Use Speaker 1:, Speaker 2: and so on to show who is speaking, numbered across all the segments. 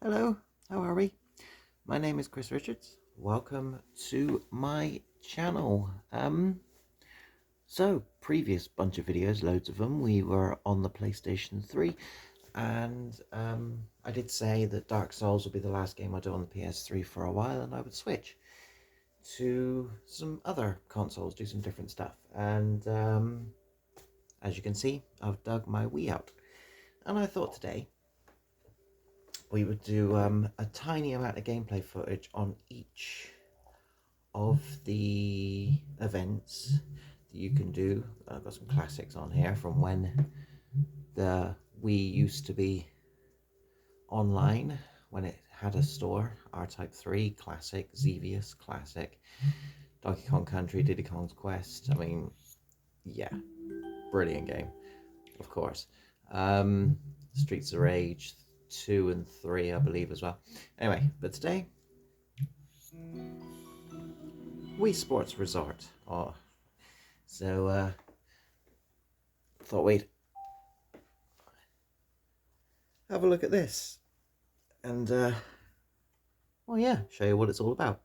Speaker 1: Hello, how are we? My name is Chris Richards. Welcome to my channel. Previous bunch of videos, loads of them, we were on the PlayStation 3, and I did say that Dark Souls would be the last game I do on the PS3 for a while, and I would switch to some other consoles, do some different stuff. And as you can see, I've dug my Wii out, and I thought today we would do a tiny amount of gameplay footage on each of the events that you can do. I've got some classics on here from when the Wii used to be online, when it had a store. R-Type 3, Classic, Xevious, Classic, Donkey Kong Country, Diddy Kong's Quest. I mean, yeah, brilliant game, of course. Streets of Rage 2 and 3, I believe, as well. Anyway, but today, Wii Sports Resort. Thought we'd have a look at this and, well, yeah, show you what it's all about.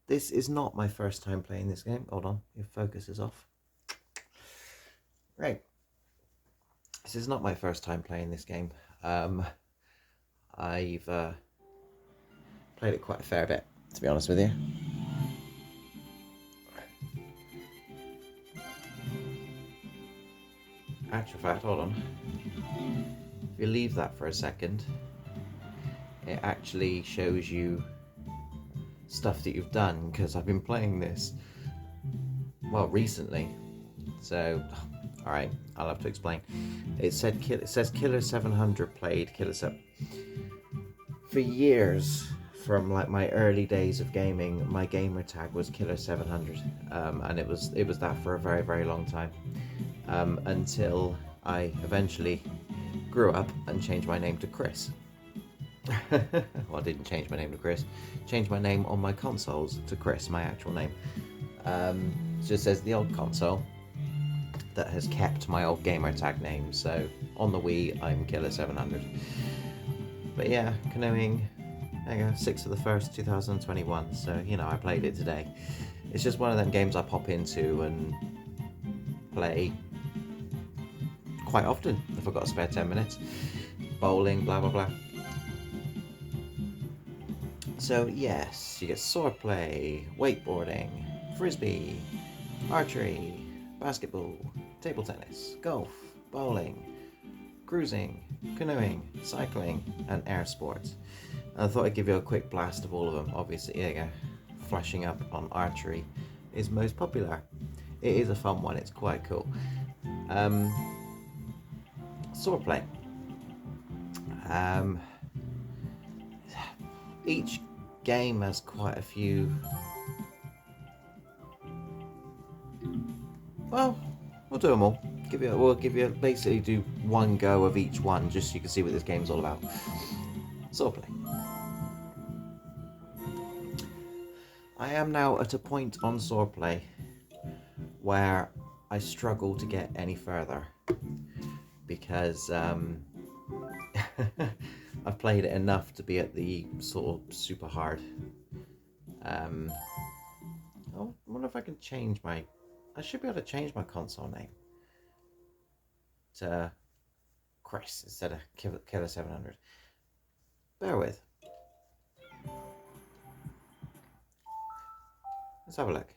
Speaker 1: This is not my first time playing this game. Hold on, your focus is off. Right. This is not my first time playing this game. I've played it quite a fair bit, to be honest with you. Actual fact, hold on. If you leave that for a second, it actually shows you stuff that you've done, because I've been playing this, well, recently. So, alright, I'll have to explain. It says Killer 700 played Killer 7. For years, from like my early days of gaming, my gamer tag was Killer 700, and it was that for a very, very long time, until I eventually grew up and changed my name to Chris. Well, I didn't change my name to Chris. Changed my name on my consoles to Chris, my actual name. So it says the old console that has kept my old gamer tag name. So on the Wii, I'm Killer 700. But yeah, canoeing, there you go, 6th of the 1st, 2021. So, you know, I played it today. It's just one of them games I pop into and play quite often if I've got a spare 10 minutes. Bowling, blah, blah, blah. So yes, you get swordplay, wakeboarding, frisbee, archery, basketball, table tennis, golf, bowling, cruising, canoeing, cycling, and air sports. And I thought I'd give you a quick blast of all of them. Obviously, there you go, flashing up on archery is most popular. It is a fun one, it's quite cool. Swordplay. Each game has quite a few. Well, we'll do them all. We'll give you basically do one go of each one, just so you can see what this game's all about. Swordplay. I am now at a point on swordplay where I struggle to get any further, because I've played it enough to be at the sort of super hard. I wonder if I can change my. I should be able to change my console name to Chris instead of Killer 700. Bear with. Let's have a look.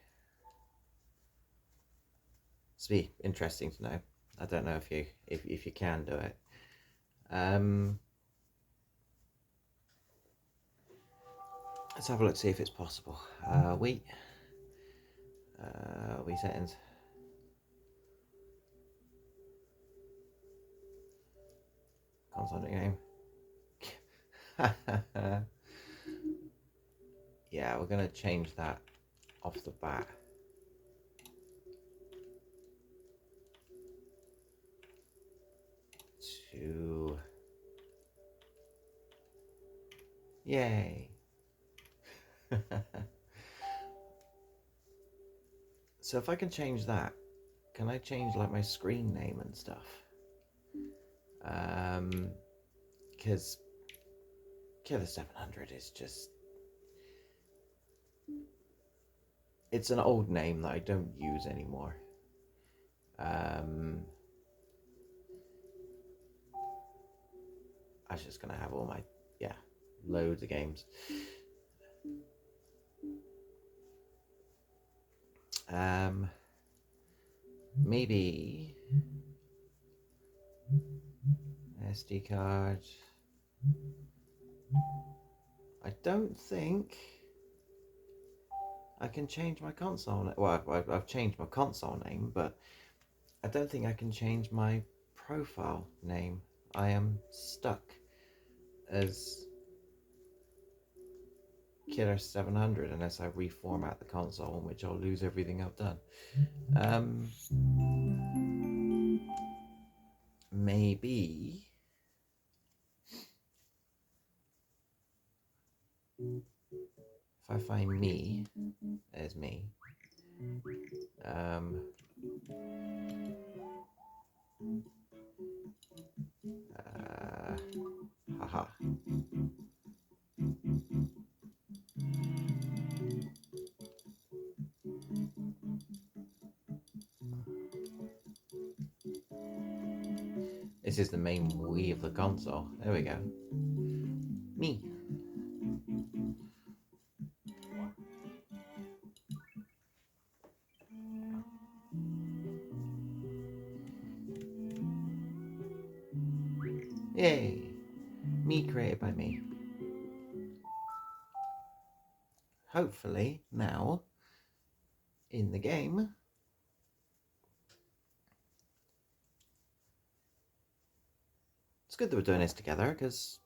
Speaker 1: This will be interesting to know. I don't know if you can do it. Let's have a look, see if it's possible. Wii settings. Console game. Yeah, we're gonna change that off the bat. To yay. So if I can change that, can I change like my screen name and stuff? Because Killer 700 is just... It's an old name that I don't use anymore. I was just going to have all my... Yeah, loads of games. Maybe... SD card. I don't think I can change my console name. Well, I've changed my console name, but I don't think I can change my profile name. I am stuck as Killer 700 unless I reformat the console, in which I'll lose everything I've done. Maybe if I find me, there's me. Haha. This is the main Wii of the console. There we go. Me. Yay! Me created by me. Hopefully, now, in the game, it's good that we're doing this together, because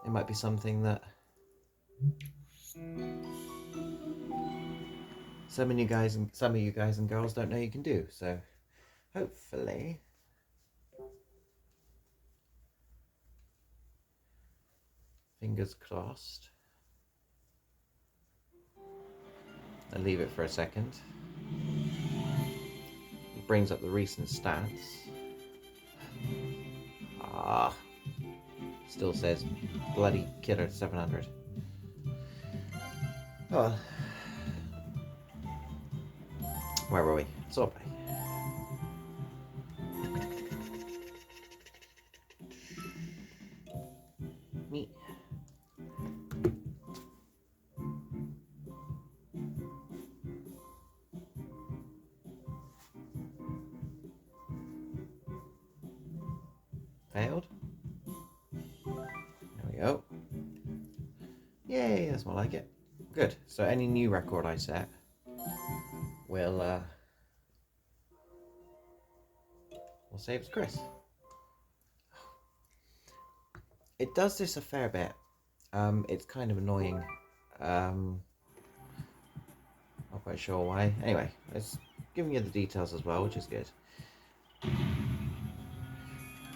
Speaker 1: it might be something that some of you guys and girls don't know you can do. So, hopefully, fingers crossed. I'll leave it for a second. It brings up the recent stats. Still says bloody Killer 700. Oh. Where were we? Sorbet. Me. Failed. There we go. Yay, that's more like it. Good. So any new record I set will save as Chris. It does this a fair bit. It's kind of annoying. Not quite sure why. Anyway, it's giving you the details as well, which is good.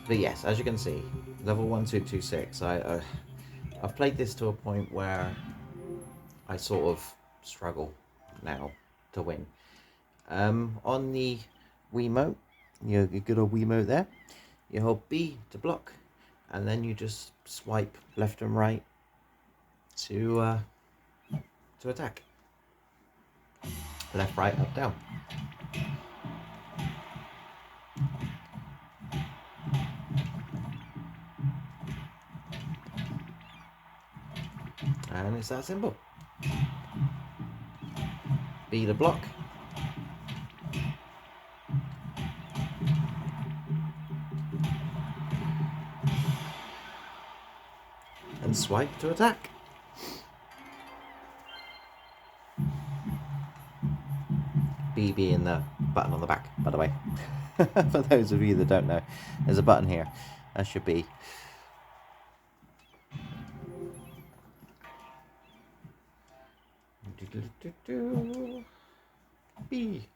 Speaker 1: But yes, as you can see, level 1226. I've played this to a point where I sort of struggle now to win. On the Wiimote, your good old Wiimote there, you hold B to block, and then you just swipe left and right to attack. Left, right, up, down. And it's that simple. B to block. And swipe to attack. B being the button on the back, by the way. For those of you that don't know, there's a button here. That should be. B.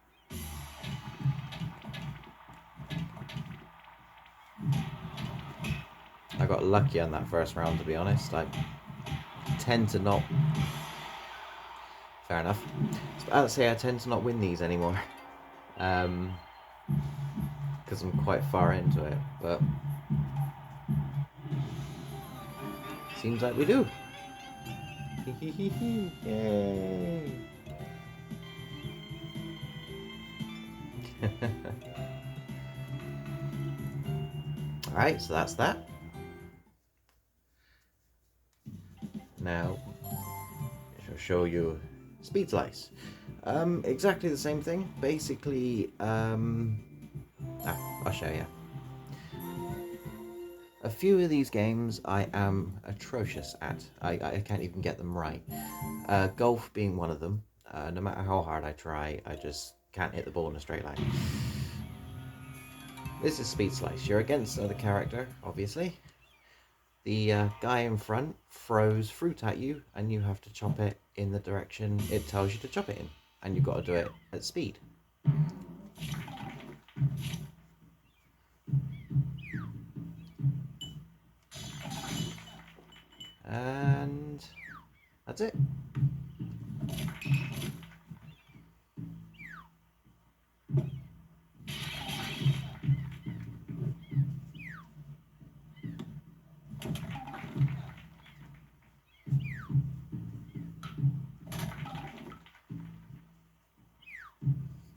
Speaker 1: I got lucky on that first round, to be honest. I tend to not... Fair enough. I'd say I tend to not win these anymore. Because I'm quite far into it, but... Seems like we do. Yay! Alright, so that's that. Now, I shall show you Speed Slice. Exactly the same thing. Basically, I'll show you. A few of these games I am atrocious at. I can't even get them right. Golf being one of them. No matter how hard I try, I just can't hit the ball in a straight line. This is Speed Slice. You're against another character, obviously. The guy in front throws fruit at you, and you have to chop it in the direction it tells you to chop it in. And you've got to do it at speed. And that's it.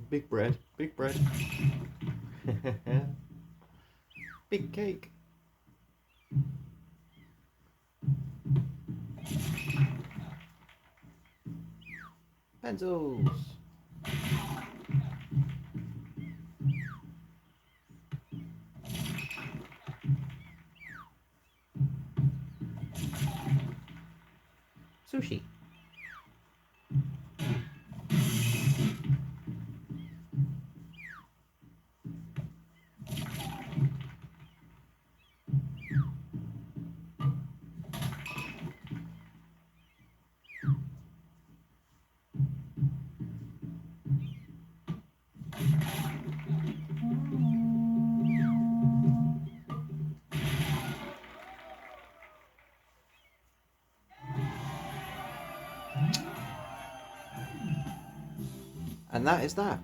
Speaker 1: Big bread, big bread. Big cake. Pencils. Sushi. And that is that.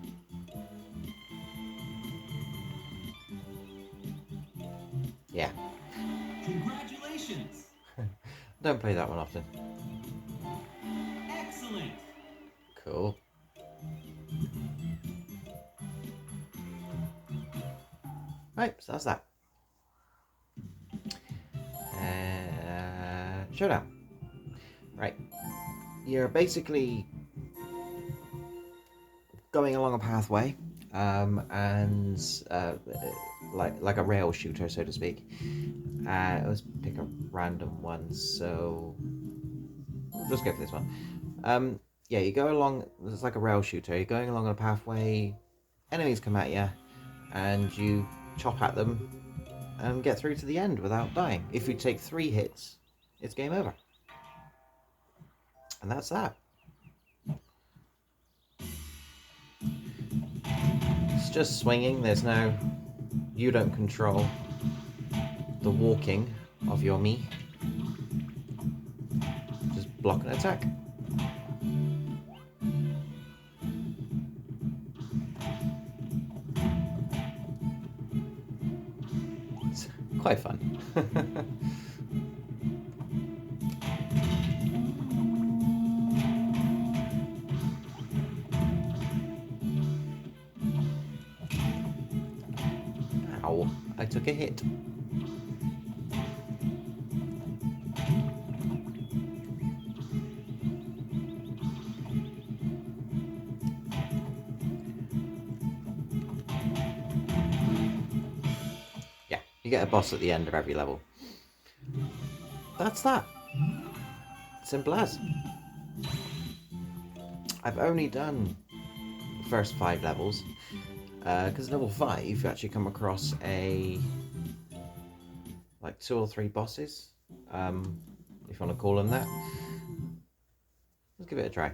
Speaker 1: Yeah.
Speaker 2: Congratulations!
Speaker 1: Don't play that one often.
Speaker 2: Excellent!
Speaker 1: Cool. Right, so that's that. Showdown. Right. You're basically going along a pathway, and like a rail shooter, so to speak. Let's pick a random one. So we'll just go for this one. Yeah, you go along. It's like a rail shooter. You're going along a pathway. Enemies come at you, and you chop at them and get through to the end without dying. If you take 3 hits, it's game over. And that's that. It's just swinging. There's no... You don't control the walking of your me. Just block and attack. It's quite fun. Ow, I took a hit. Yeah, you get a boss at the end of every level. That's that. Simple as. I've only done the first 5 levels, because level 5 you actually come across like 2 or 3 bosses, if you want to call them that. Let's give it a try.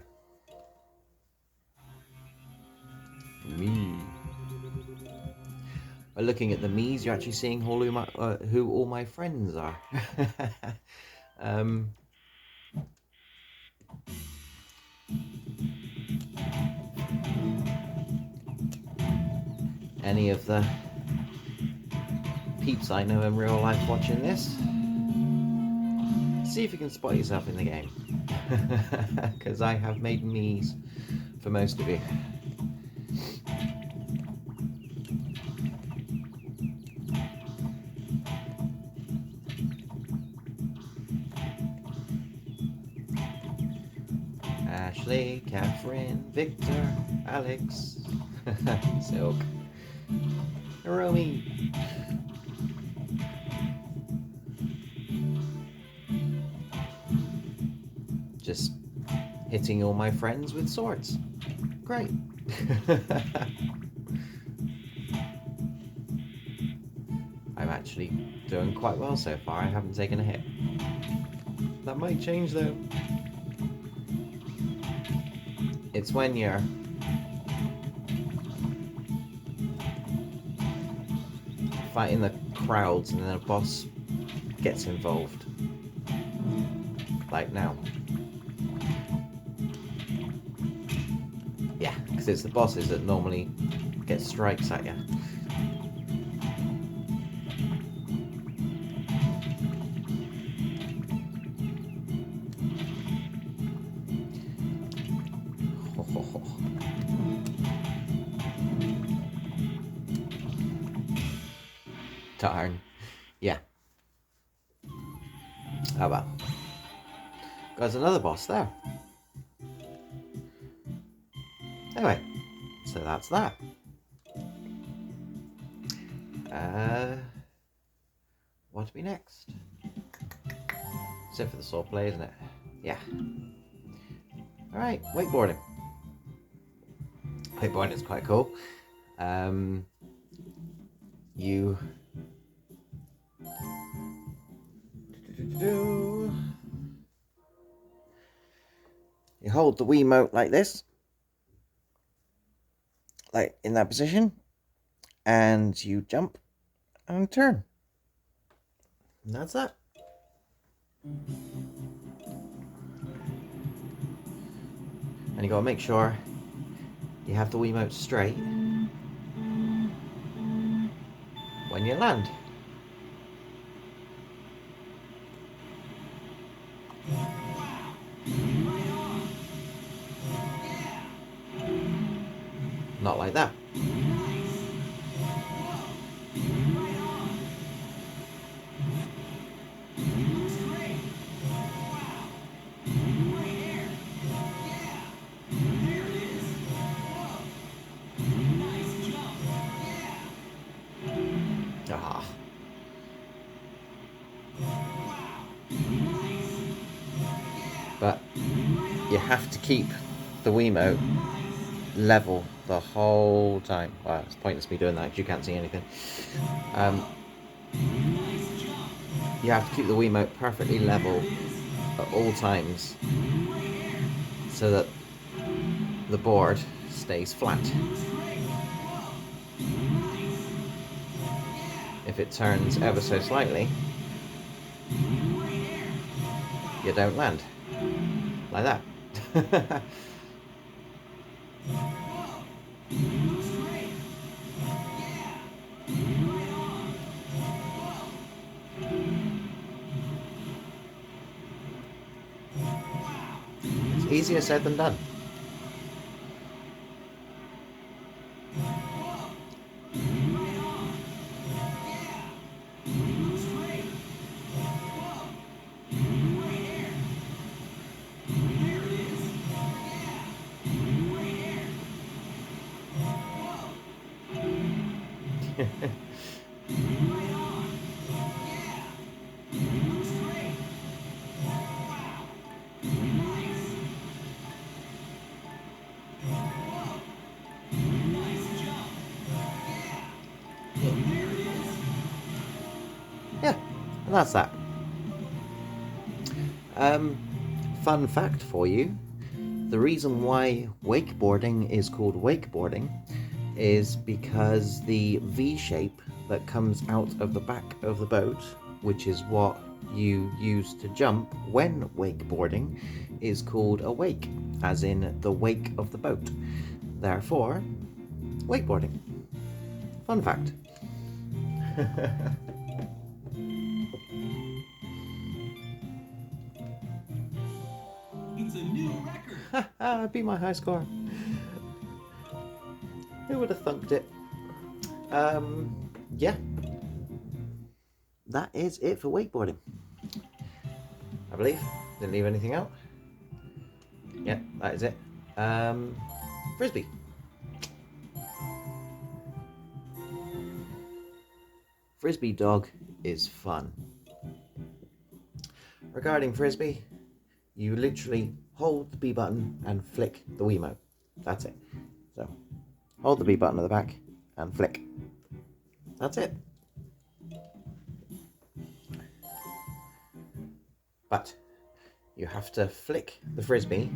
Speaker 1: Me. By looking at the me's, you're actually seeing who all my friends are. Any of the peeps I know in real life watching this, See if you can spot yourself in the game. Because I have made me's for most of you. Ashley, Catherine, Victor, Alex, Silk, Hiromi. Just hitting all my friends with swords. Great. I'm actually doing quite well so far. I haven't taken a hit. That might change though. It's when you're fighting the crowds and then a boss gets involved. Like now. Yeah, because it's the bosses that normally get strikes at you. Darn. Yeah. Oh well. There's another boss there. Anyway, so that's that. What to be next? Except for the sword play, isn't it? Yeah. Alright, wakeboarding. Wakeboarding is quite cool. You hold the Wiimote like this, like in that position, and you jump and turn. And that's that. And you gotta make sure you have the Wiimote straight when you land. Not like that. Ah. But you have to keep the Wiimote level the whole time. Well, it's pointless me doing that because you can't see anything. You have to keep the Wiimote perfectly level at all times so that the board stays flat. If it turns ever so slightly, you don't land. Like that. It's easier said than done. Yeah, and that's that. Fun fact for you. The reason why wakeboarding is called wakeboarding is because the V shape that comes out of the back of the boat, which is what you use to jump when wakeboarding, is called a wake, as in the wake of the boat. Therefore, wakeboarding. Fun fact. Beat my high score. Who would have thunked it? Yeah. That is it for wakeboarding. I believe. Didn't leave anything out. Yeah, that is it. Frisbee. Frisbee dog is fun. Regarding Frisbee, you literally hold the B button and flick the Wiimote. That's it. So, hold the B button at the back and flick. That's it. But you have to flick the Frisbee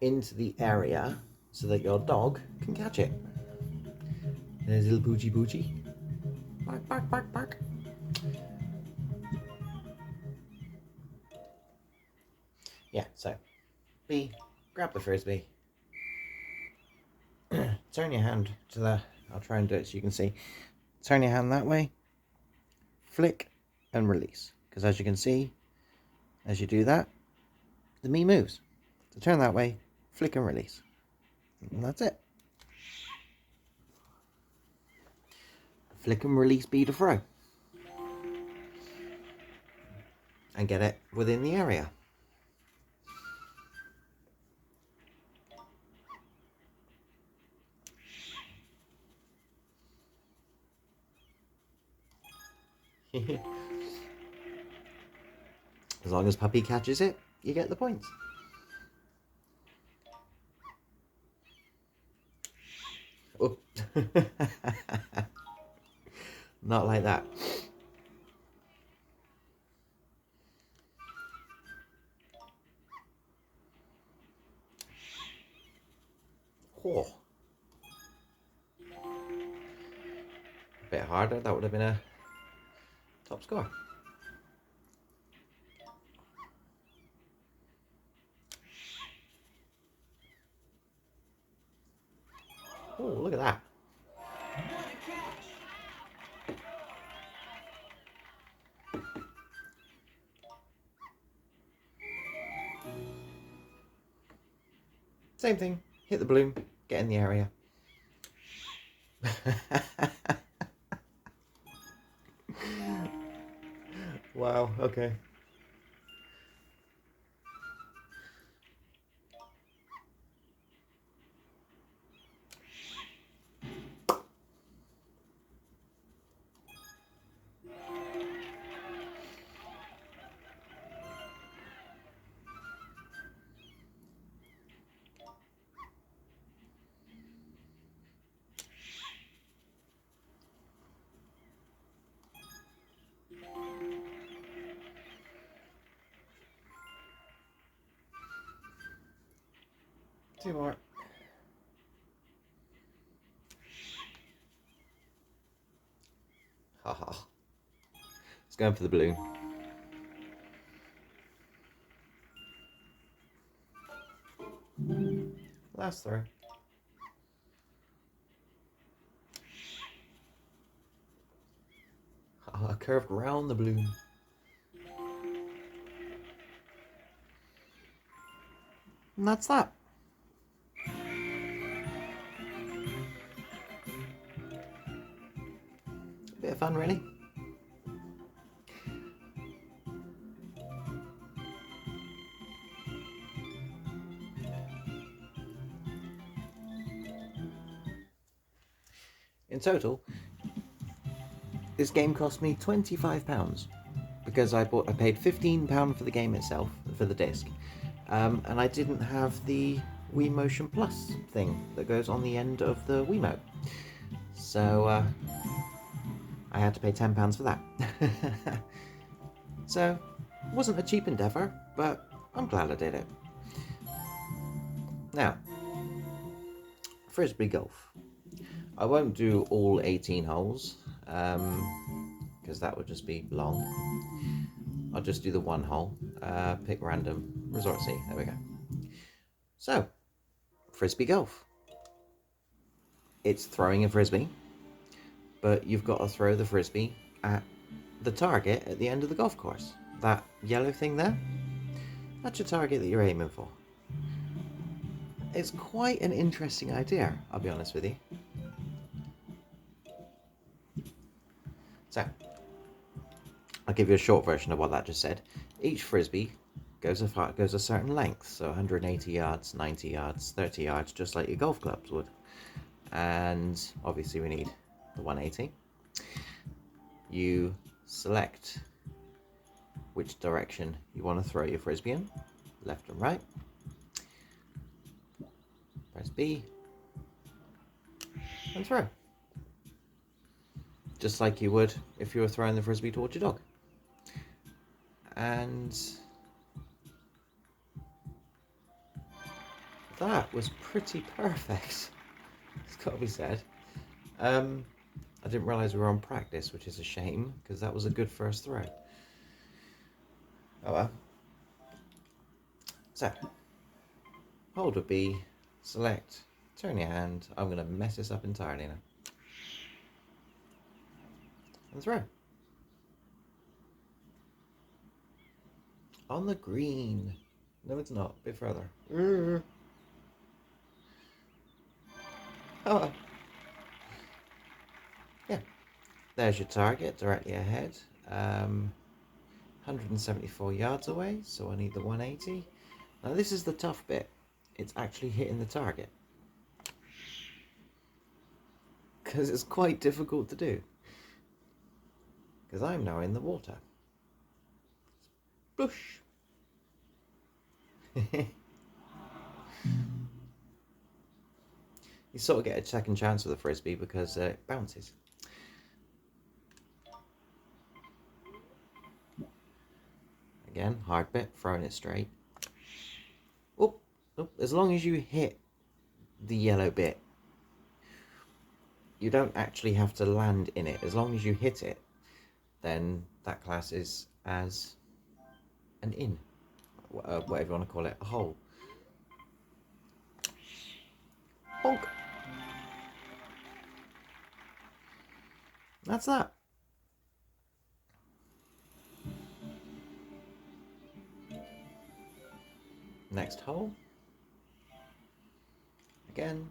Speaker 1: into the area so that your dog can catch it. There's little Boochie Boochie. Bark, bark, bark, bark. Yeah, so B, grab the Frisbee. Turn your hand to the... I'll try and do it so you can see. Turn your hand that way. Flick and release. Because as you can see, as you do that, the Mii moves. So turn that way, flick and release. And that's it. Flick and release B to throw. And get it within the area. As long as Puppy catches it, you get the points. Oh. Not like that. Oh. A bit harder, that would have been a top score. Oh, look at that. Same thing. Hit the balloon, get in the area. Wow, okay. Two more. Haha. It's going for the balloon. Last throw. I curved round the balloon. And that's that. A bit of fun, really. In total, this game cost me £25 because I paid £15 for the game itself, for the disc, and I didn't have the Wii Motion Plus thing that goes on the end of the Wiimote. So I had to pay £10 for that. So it wasn't a cheap endeavour, but I'm glad I did it. Now, Frisbee Golf. I won't do all 18 holes, because that would just be long. I'll just do the one hole, pick random, Resort C, there we go. So, Frisbee Golf. It's throwing a Frisbee, but you've got to throw the Frisbee at the target at the end of the golf course. That yellow thing there. That's your target that you're aiming for. It's quite an interesting idea, I'll be honest with you. So, I'll give you a short version of what that just said. Each frisbee goes a certain length, so 180 yards, 90 yards, 30 yards, just like your golf clubs would. And obviously we need the 180. You select which direction you want to throw your frisbee in, left and right. Press B and throw. Just like you would if you were throwing the frisbee towards your dog. And that was pretty perfect. It's got to be said. I didn't realise we were on practice, which is a shame, because that was a good first throw. Oh well. So, hold with B, select, turn your hand. I'm going to mess this up entirely now. And throw. On the green. No, it's not. A bit further. Oh. Yeah. There's your target directly ahead. 174 yards away, so I need the 180. Now this is the tough bit. It's actually hitting the target. Because it's quite difficult to do. Because I'm now in the water. Sploosh! You sort of get a second chance with the frisbee because it bounces. Again, hard bit, throwing it straight. Oh, as long as you hit the yellow bit, you don't actually have to land in it. As long as you hit it, then that classes as an in, whatever you want to call it, a hole. Bonk. That's that. Next hole. Again,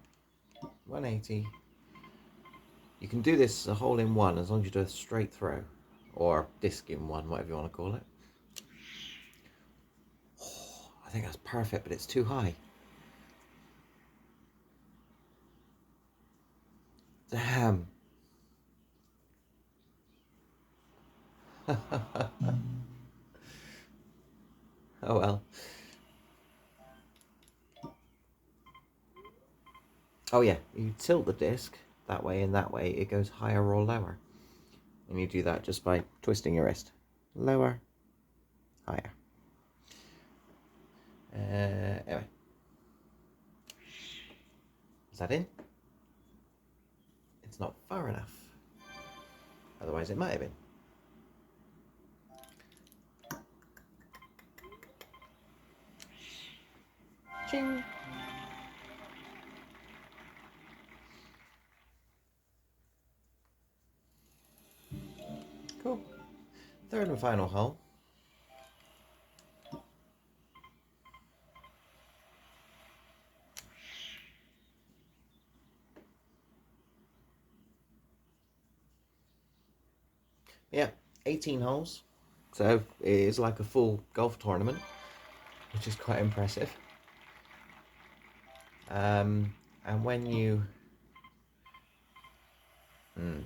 Speaker 1: 180. You can do this a hole in one as long as you do a straight throw, or disc in one, whatever you want to call it. Oh, I think that's perfect, but it's too high. Damn. Oh well. Oh yeah, you tilt the disc that way and that way, it goes higher or lower. And you do that just by twisting your wrist. Lower, higher. Anyway. Is that in? It's not far enough. Otherwise it might have been. Ching! Cool. Third and final hole. Yeah, 18 holes. So it is like a full golf tournament, which is quite impressive. And when you... I'm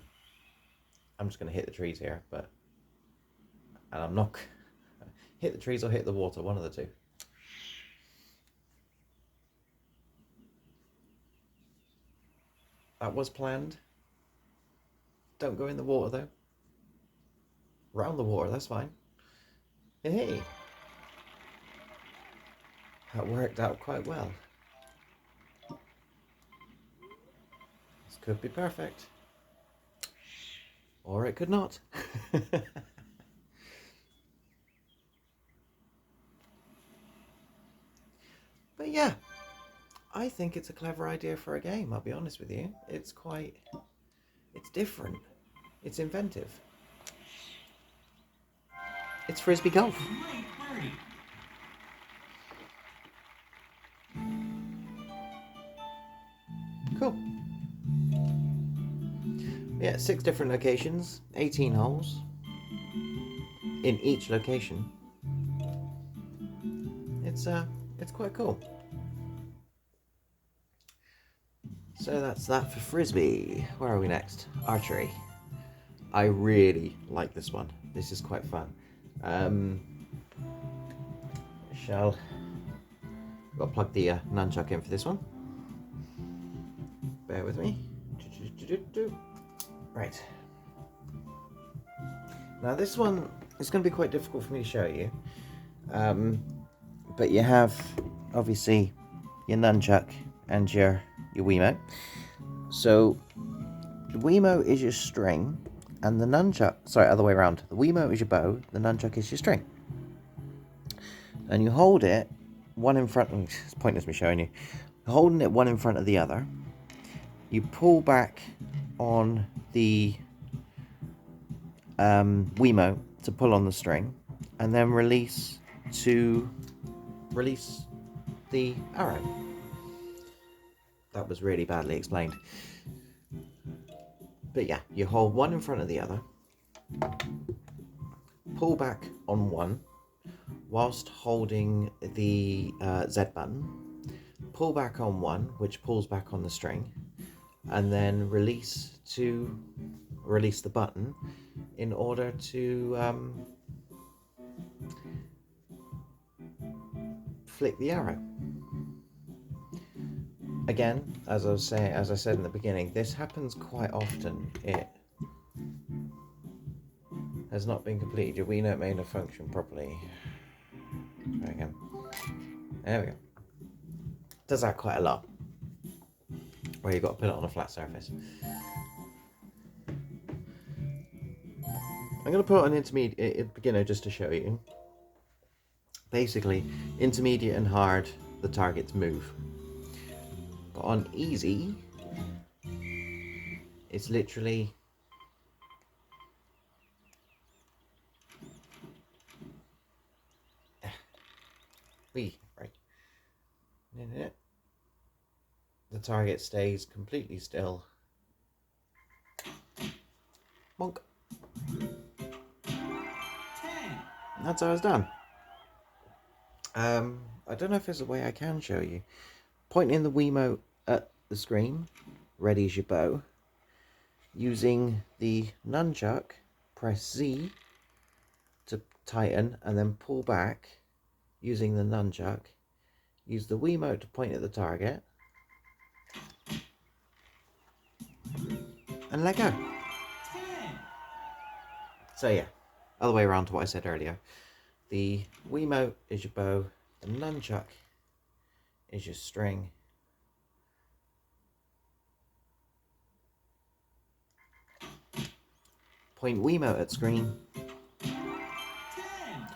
Speaker 1: just going to hit the trees here, but... And I'm not... hit the trees or hit the water, one of the two. That was planned. Don't go in the water though. Round the water, that's fine. Hey! That worked out quite well. This could be perfect. Or it could not. But yeah, I think it's a clever idea for a game, I'll be honest with you. It's different. It's inventive. It's Frisbee Golf. 6 different locations, 18 holes in each location. It's quite cool. So that's that for Frisbee. Where are we next? Archery. I really like this one. This is quite fun. Got to plug the nunchuck in for this one. Bear with me. Right. Now this one is going to be quite difficult for me to show you. But you have obviously your nunchuck and your Wiimote. So the Wiimote is your string, and the nunchuck, sorry, other way around. The Wiimote is your bow, the nunchuck is your string. And you hold it one in front, it's pointless me showing you. You're holding it one in front of the other. You pull back on the Wiimote to pull on the string, and then release the arrow. That was really badly explained. But yeah, you hold one in front of the other, pull back on one whilst holding the Z button, pull back on one, which pulls back on the string, and then release the button in order to flick the arrow. Again, as I said in the beginning, this happens quite often. It has not been completed. Your Wiimote may not function properly. Try again. There we go. Does that quite a lot. Where you've got to put it on a flat surface. I'm going to put it on intermediate beginner just to show you. Basically, intermediate and hard, the targets move. But on easy, it's literally right. The target stays completely still. Monk. That's how it's done. I don't know if there's a way I can show you. Pointing the Wiimote at the screen, ready as your bow. Using the nunchuck, press Z to tighten and then pull back. Using the nunchuck, use the Wiimote to point at the target. And let go. So yeah, other way around to what I said earlier. The Wiimote is your bow, the nunchuck is your string. Point Wiimote at screen,